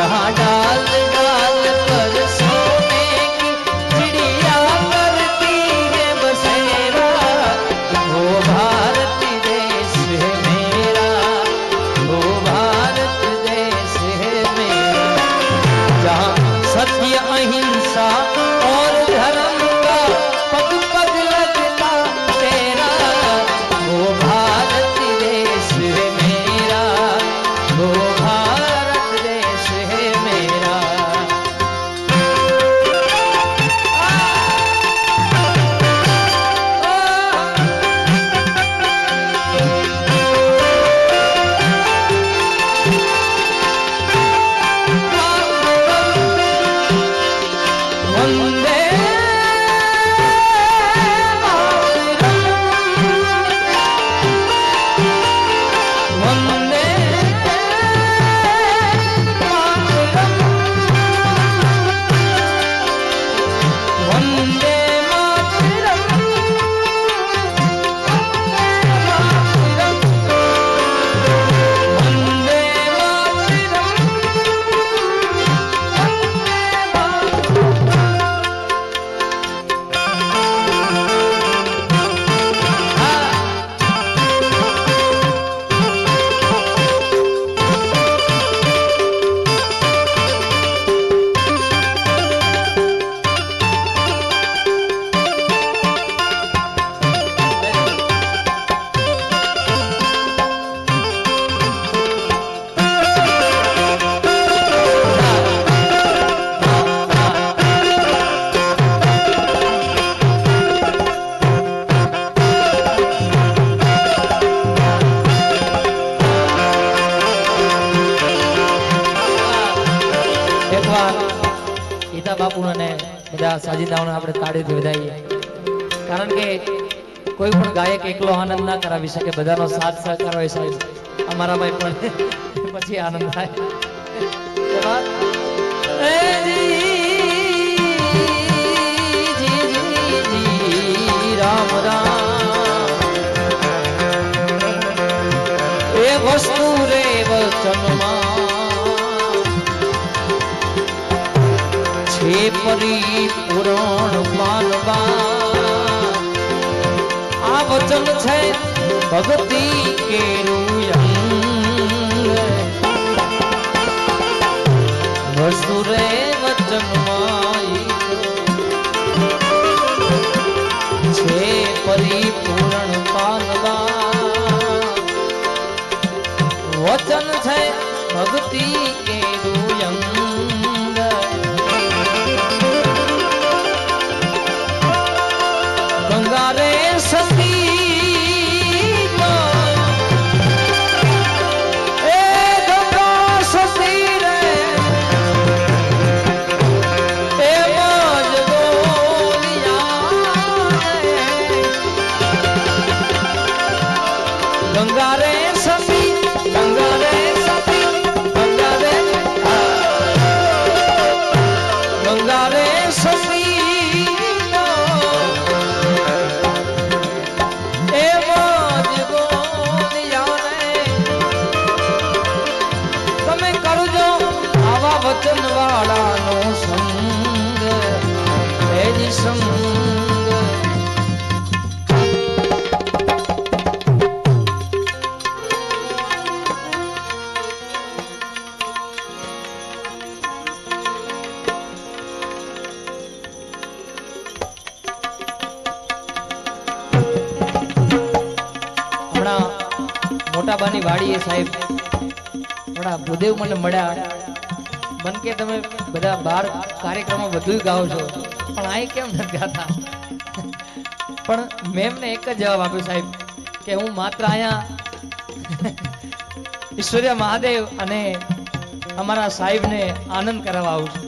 जहाँ डाल डाल पर सोने की चिड़िया करती है बसेरा, वो भारत देश है मेरा, वो भारत देश है मेरा। जहाँ सत्य अहिंसा और धर्म का पग पग लगता तेरा, वो भारत देश है मेरा, वो भारत देश है मेरा। वंदे वंदे मातरम, वंदे मातरम, वंदे બાપુને બધા સાજીદાઓને આપણે તાળીથી વધાવીએ, કારણ કે કોઈ પણ ગાયક એકલો આનંદ ના કરાવી શકે, બધાનો સાથ સહકાર હોય સાહેબ, અમારા ભાઈ પણ પછી આનંદ થાય। રામ રામ એ વસ્તુ રે વચનમાં परिपूर्ण मानवा, आ वचन है भक्ति के रूयंग, वसुरे वचन छे परिपूर्ण मानवा, वचन है भक्ति के रूयंग। गंगा रे सती ए गंगा सती रे ए मज बोलिया, गंगा रे सती, गंगा रे सती, गंगा रे गंगा रे सती वचन वाला नो संग तेज संग। हमણાં મોટાબાની વાડીએ સાહેબ હમણાં ભૂદેવ મને મળ્યા, मन के तमे बधा बार कार्यक्रमों बधुय गाओ छो पण आए केम न गाता, पण मेम ने एक ज जवाब आप्यो साहेब के हूँ मात्र आया ईश्वरिया महादेव अने अमारा साहेब ने आनंद करावा आऊं छुं।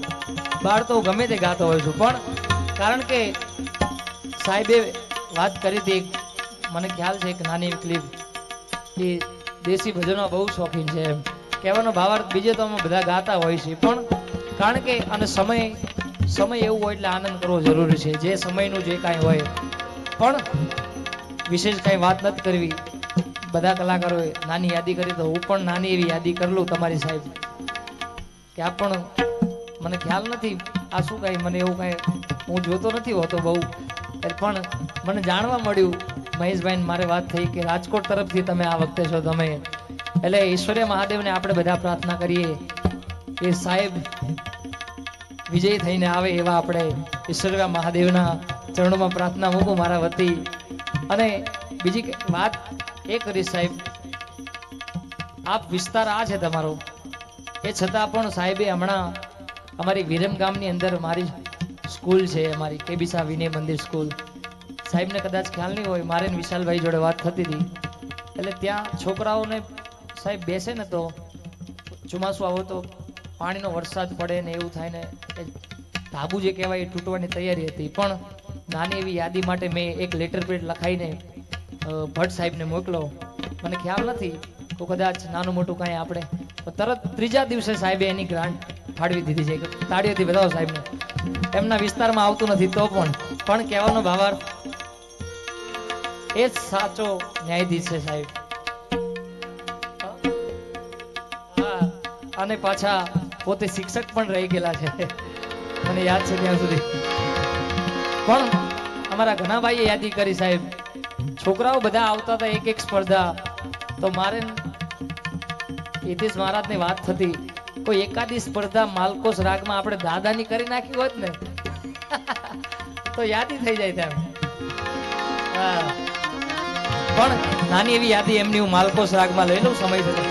बार तो गमे ते गातो होय छुं, पण कारण के साहेबे बात करी थी, मने ख्याल छे एक नानी क्लिप कि देशी भजनों बहुत शौकीन है, कहेवानो भावार्थ बीजे तो अमे बधा गाता होय छे, पण कारण के अने समय समय एवुं होय એટલે आनंद करवो जरूरी छे, जे समयनुं जे कांई होय। पण विशेष कांई वात नथी करवी, बधा कलाकारोए नानी यादी करी तो हूँ पण नानी एवी यादी कर लूं तमारी साहेब કે આ પણ મને ખ્યાલ નથી આ શું કાંઈ મને એવું કાંઈ હું જોતો નથી હોતો બહુ, પણ મને જાણવા મળ્યું મહેશભાઈ મારે વાત થઈ કે રાજકોટ તરફથી તમે આ વખતે છો તમે, એટલે ઈશ્વરીય મહાદેવને આપણે બધા પ્રાર્થના કરીએ કે સાહેબ વિજય થઈને આવે એવા આપણે ઈશ્વરીય મહાદેવના ચરણોમાં પ્રાર્થના મૂકું મારા વતી. અને બીજી વાત એ કરી સાહેબ, આપ વિસ્તાર આ છે તમારો, એ છતાં પણ સાહેબે હમણાં અમારી વિરમ ગામની અંદર મારી સ્કૂલ છે, અમારી કેબીસા વિનય મંદિર સ્કૂલ. સાહેબને કદાચ ખ્યાલ નહીં હોય, મારે ને વિશાલભાઈ જોડે વાત થતી હતી, એટલે ત્યાં છોકરાઓને સાહેબ બેસે ને તો ચોમાસું આવો તો પાણીનો વરસાદ પડે ને એવું થાય ને ધાબુ જે કહેવાય એ તૂટવાની તૈયારી હતી, પણ નાની એવી યાદી માટે મેં એક લેટર પેડ લખાઈને ભટ્ટ સાહેબને મોકલો. મને ખ્યાલ નથી તો કદાચ નાનું મોટું કાંઈ આપણે તરત ત્રીજા દિવસે સાહેબે એની ગ્રાન્ટ ફાળવી દીધી છે. તાળીઓથી બતાવો સાહેબને. એમના વિસ્તારમાં આવતું નથી તો પણ કહેવાનો ભાવાર્થ એ જ સાચો ન્યાયાધીશ છે સાહેબ. હા, અને પાછા પોતે શિક્ષક પણ રહી ગયેલા છે, મને યાદ છે ત્યાં સુધી. પણ અમારા ઘણા ભાઈએ યાદી કરી સાહેબ, છોકરાઓ બધા આવતા હતા એક એક સ્પર્ધા, તો મારે હિતેશ મહારાજની વાત થતી, કોઈ એકાદી સ્પર્ધા માલકોસ રાગમાં આપણે દાદાની કરી નાખી હોત ને તો યાદી થઈ જાય તેમ. પણ નાની એવી યાદી એમની હું માલકોસ રાગમાં લઈ લઉં, સમય થતો.